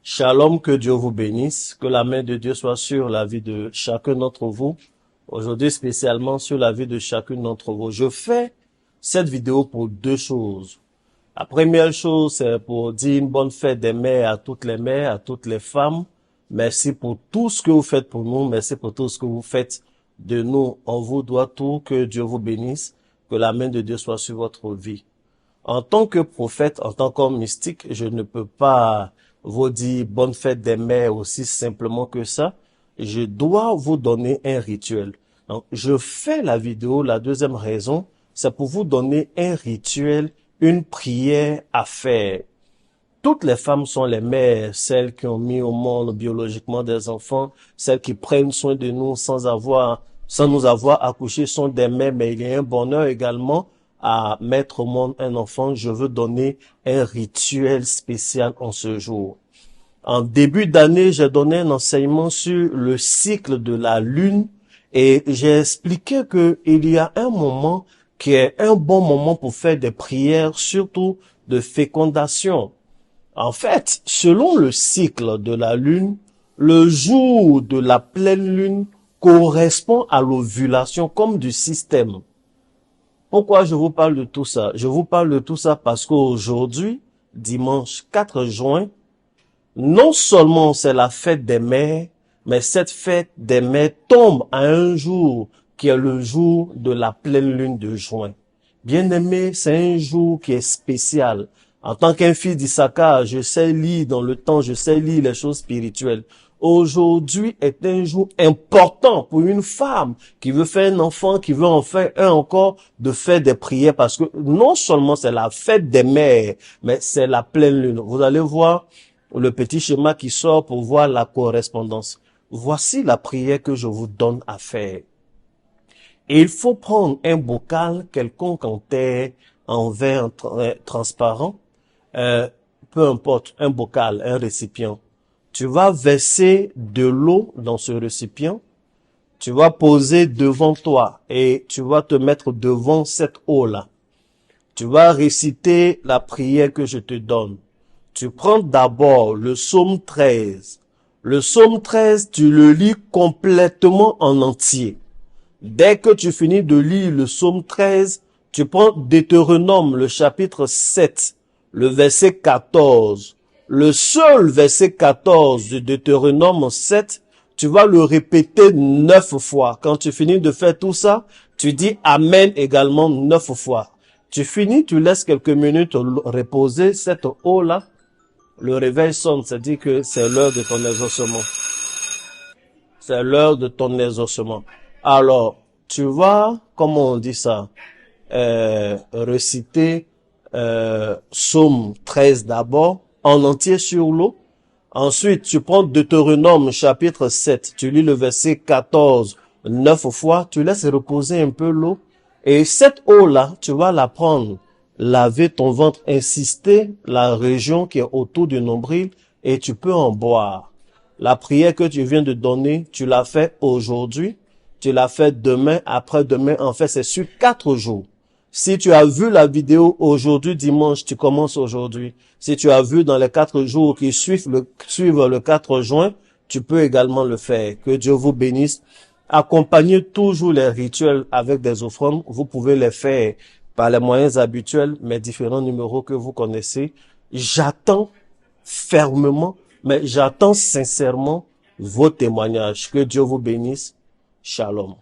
Shalom, que Dieu vous bénisse, que la main de Dieu soit sur la vie de chacun d'entre vous, aujourd'hui spécialement sur la vie de chacune d'entre vous. Je fais cette vidéo pour deux choses. La première chose, c'est pour dire une bonne fête des mères à toutes les mères, à toutes les femmes. Merci pour tout ce que vous faites pour nous, merci pour tout ce que vous faites de nous. On vous doit tout, que Dieu vous bénisse, que la main de Dieu soit sur votre vie. En tant que prophète, en tant qu'homme mystique, je ne peux pas vous dire bonne fête des mères aussi simplement que ça. Je dois vous donner un rituel. Donc, je fais la vidéo, la deuxième raison, c'est pour vous donner un rituel, une prière à faire. Toutes les femmes sont les mères, celles qui ont mis au monde biologiquement des enfants, celles qui prennent soin de nous sans nous avoir accouché sont des mères, mais il y a un bonheur également à mettre au monde un enfant. Je veux donner un rituel spécial en ce jour. En début d'année, j'ai donné un enseignement sur le cycle de la lune et j'ai expliqué que il y a un moment qui est un bon moment pour faire des prières, surtout de fécondation. En fait, selon le cycle de la lune, le jour de la pleine lune correspond à l'ovulation comme du système. Pourquoi je vous parle de tout ça? Je vous parle de tout ça parce qu'aujourd'hui, dimanche 4 juin, non seulement c'est la fête des mères, mais cette fête des mères tombe à un jour qui est le jour de la pleine lune de juin. Bien-aimé, c'est un jour qui est spécial. En tant qu'un fils d'Issachar, je sais lire dans le temps, je sais lire les choses spirituelles. Aujourd'hui est un jour important pour une femme qui veut faire un enfant, qui veut en faire un encore, de faire des prières parce que non seulement c'est la fête des mères, mais c'est la pleine lune. Vous allez voir le petit schéma qui sort pour voir la correspondance. Voici la prière que je vous donne à faire. Et il faut prendre un bocal quelconque en terre, en verre transparent, peu importe, un bocal, un récipient. Tu vas verser de l'eau dans ce récipient, tu vas poser devant toi et tu vas te mettre devant cette eau-là. Tu vas réciter la prière que je te donne. Tu prends d'abord le psaume 13. Le psaume 13, tu le lis complètement en entier. Dès que tu finis de lire le psaume 13, tu prends Deutéronome, le chapitre 7, le verset 14. Le seul verset 14 de Deutéronome 7, tu vas le répéter 9 fois. Quand tu finis de faire tout ça, tu dis Amen également 9 fois. Tu finis, tu laisses quelques minutes reposer cette eau-là. Le réveil sonne, ça dit que c'est l'heure de ton exaucement. C'est l'heure de ton exaucement. Alors, tu vas, comment on dit ça, réciter Psaume 13 d'abord, en entier sur l'eau. Ensuite, tu prends Deutéronome chapitre 7, tu lis le verset 14, 9 fois, tu laisses reposer un peu l'eau. Et cette eau-là, tu vas la prendre, laver ton ventre, insister la région qui est autour du nombril et tu peux en boire. La prière que tu viens de donner, tu l'as fait aujourd'hui, tu l'as fait demain, après-demain, en fait, c'est sur 4 jours. Si tu as vu la vidéo aujourd'hui, dimanche, tu commences aujourd'hui. Si tu as vu dans les 4 jours qui suivent le 4 juin, tu peux également le faire. Que Dieu vous bénisse. Accompagnez toujours les rituels avec des offrandes. Vous pouvez les faire par les moyens habituels, mais différents numéros que vous connaissez. J'attends fermement, mais j'attends sincèrement vos témoignages. Que Dieu vous bénisse. Shalom.